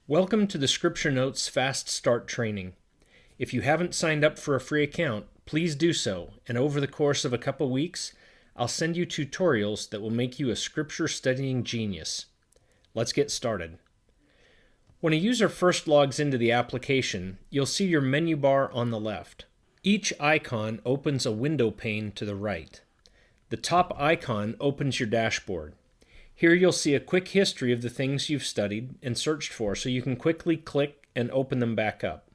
Welcome to the Scripture Notes Fast Start Training. If you haven't signed up for a free account, please do so, and over the course of a couple weeks, I'll send you tutorials that will make you a Scripture studying genius. Let's get started. When a user first logs into the application, you'll see your menu bar on the left. Each icon opens a window pane to the right. The top icon opens your dashboard. Here you'll see a quick history of the things you've studied and searched for, so you can quickly click and open them back up.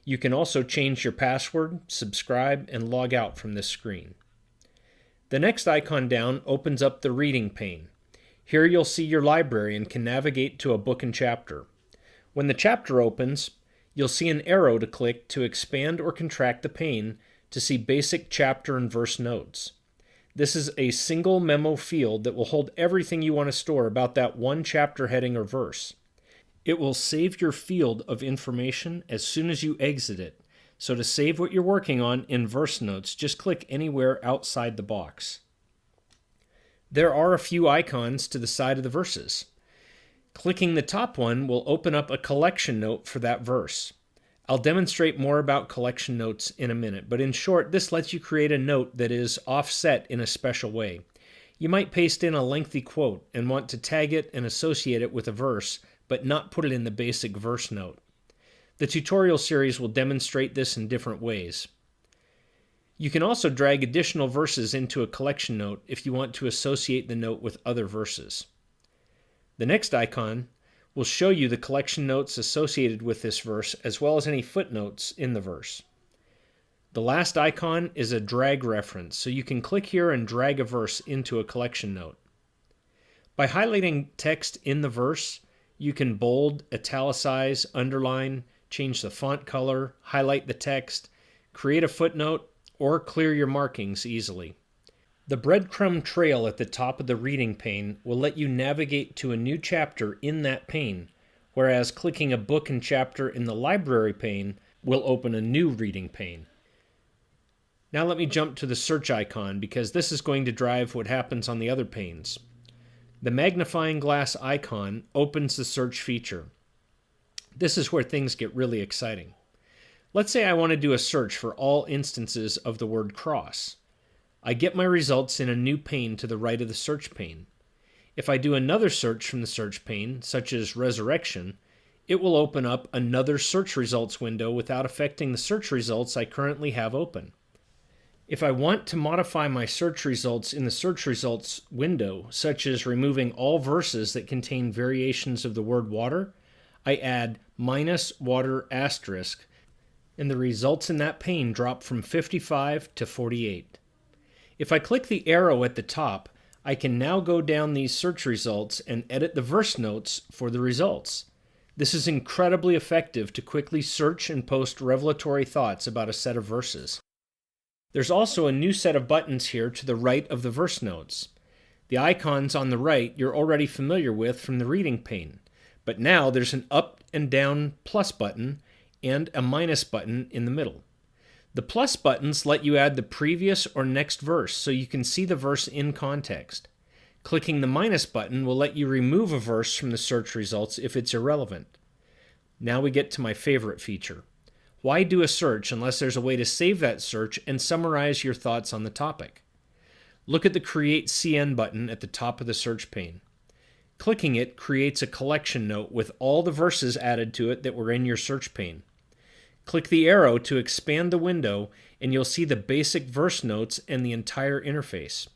You can also change your password, subscribe, and log out from this screen. The next icon down opens up the reading pane. Here you'll see your library and can navigate to a book and chapter. When the chapter opens, you'll see an arrow to click to expand or contract the pane to see basic chapter and verse notes. This is a single memo field that will hold everything you want to store about that one chapter heading or verse. It will save your field of information as soon as you exit it. So to save what you're working on in verse notes, just click anywhere outside the box. There are a few icons to the side of the verses. Clicking the top one will open up a collection note for that verse. I'll demonstrate more about collection notes in a minute, but in short, this lets you create a note that is offset in a special way. You might paste in a lengthy quote and want to tag it and associate it with a verse, but not put it in the basic verse note. The tutorial series will demonstrate this in different ways. You can also drag additional verses into a collection note if you want to associate the note with other verses. The next icon will show you the collection notes associated with this verse, as well as any footnotes in the verse. The last icon is a drag reference, so you can click here and drag a verse into a collection note. By highlighting text in the verse, you can bold, italicize, underline, change the font color, highlight the text, create a footnote, or clear your markings easily. The breadcrumb trail at the top of the reading pane will let you navigate to a new chapter in that pane, whereas clicking a book and chapter in the library pane will open a new reading pane. Now let me jump to the search icon, because this is going to drive what happens on the other panes. The magnifying glass icon opens the search feature. This is where things get really exciting. Let's say I want to do a search for all instances of the word cross. I get my results in a new pane to the right of the search pane. If I do another search from the search pane, such as resurrection, it will open up another search results window without affecting the search results I currently have open. If I want to modify my search results in the search results window, such as removing all verses that contain variations of the word water, I add -water*, and the results in that pane drop from 55 to 48. If I click the arrow at the top, I can now go down these search results and edit the verse notes for the results. This is incredibly effective to quickly search and post revelatory thoughts about a set of verses. There's also a new set of buttons here to the right of the verse notes. The icons on the right you're already familiar with from the reading pane, but now there's an up and down plus button and a minus button in the middle. The plus buttons let you add the previous or next verse so you can see the verse in context. Clicking the minus button will let you remove a verse from the search results if it's irrelevant. Now we get to my favorite feature. Why do a search unless there's a way to save that search and summarize your thoughts on the topic? Look at the Create CN button at the top of the search pane. Clicking it creates a collection note with all the verses added to it that were in your search pane. Click the arrow to expand the window, and you'll see the basic verse notes and the entire interface.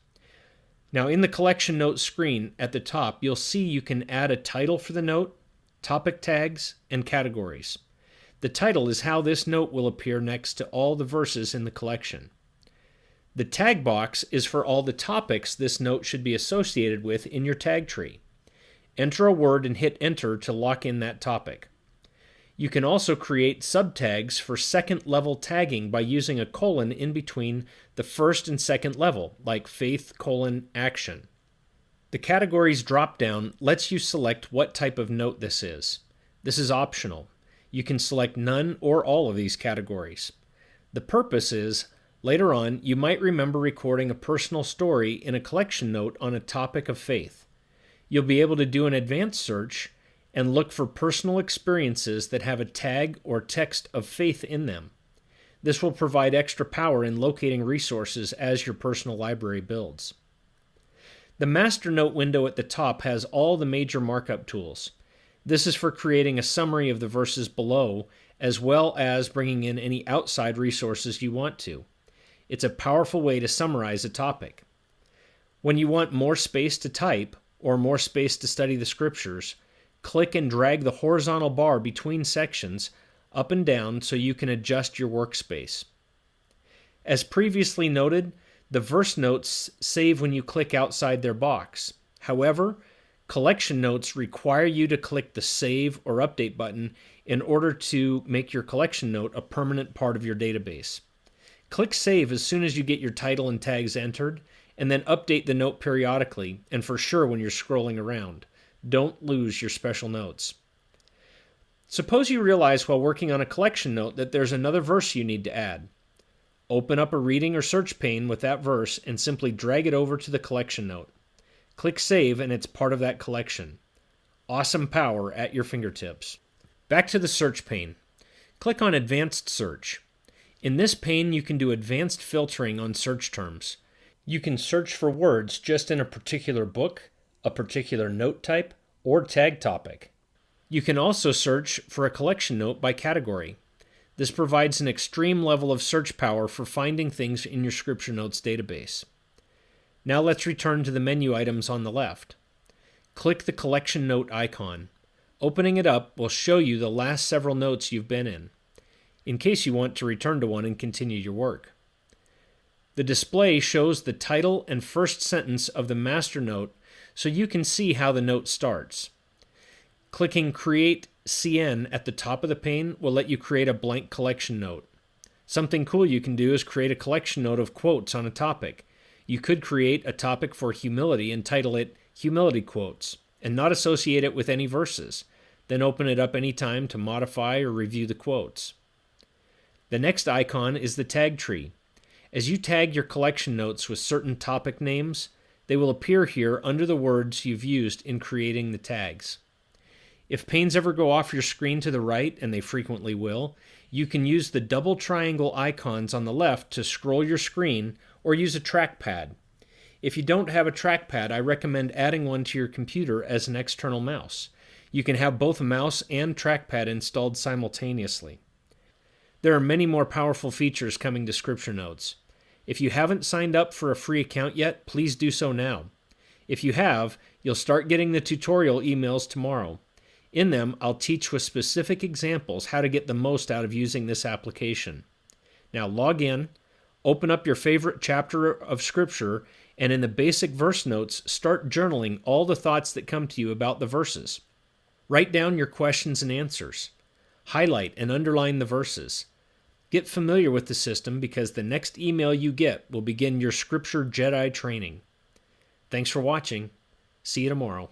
Now in the collection note screen at the top, you'll see you can add a title for the note, topic tags, and categories. The title is how this note will appear next to all the verses in the collection. The tag box is for all the topics this note should be associated with in your tag tree. Enter a word and hit enter to lock in that topic. You can also create subtags for second-level tagging by using a colon in between the first and second level, like faith: action. The categories drop-down lets you select what type of note this is. This is optional. You can select none or all of these categories. The purpose is, later on, you might remember recording a personal story in a collection note on a topic of faith. You'll be able to do an advanced search and look for personal experiences that have a tag or text of faith in them. This will provide extra power in locating resources as your personal library builds. The Master Note window at the top has all the major markup tools. This is for creating a summary of the verses below, as well as bringing in any outside resources you want to. It's a powerful way to summarize a topic. When you want more space to type, or more space to study the scriptures, click and drag the horizontal bar between sections up and down so you can adjust your workspace. As previously noted, the verse notes save when you click outside their box. However, collection notes require you to click the Save or Update button in order to make your collection note a permanent part of your database. Click Save as soon as you get your title and tags entered, and then update the note periodically, and for sure when you're scrolling around. Don't lose your special notes. Suppose you realize while working on a collection note that there's another verse you need to add. Open up a reading or search pane with that verse and simply drag it over to the collection note. Click Save and it's part of that collection. Awesome power at your fingertips. Back to the search pane. Click on Advanced Search. In this pane you can do advanced filtering on search terms. You can search for words just in a particular book, a particular note type, or tag topic. You can also search for a collection note by category. This provides an extreme level of search power for finding things in your Scripture Notes database. Now let's return to the menu items on the left. Click the collection note icon. Opening it up will show you the last several notes you've been in case you want to return to one and continue your work. The display shows the title and first sentence of the master note so you can see how the note starts. Clicking Create CN at the top of the pane will let you create a blank collection note. Something cool you can do is create a collection note of quotes on a topic. You could create a topic for humility and title it Humility Quotes, and not associate it with any verses. Then open it up anytime to modify or review the quotes. The next icon is the tag tree. As you tag your collection notes with certain topic names, they will appear here under the words you've used in creating the tags. If panes ever go off your screen to the right, and they frequently will, you can use the double triangle icons on the left to scroll your screen or use a trackpad. If you don't have a trackpad, I recommend adding one to your computer as an external mouse. You can have both a mouse and trackpad installed simultaneously. There are many more powerful features coming to Scripture Notes. If you haven't signed up for a free account yet, please do so now. If you have, you'll start getting the tutorial emails tomorrow. In them, I'll teach with specific examples how to get the most out of using this application. Now log in, open up your favorite chapter of Scripture, and in the basic verse notes, start journaling all the thoughts that come to you about the verses. Write down your questions and answers. Highlight and underline the verses. Get familiar with the system because the next email you get will begin your Scripture Jedi training. Thanks for watching. See you tomorrow.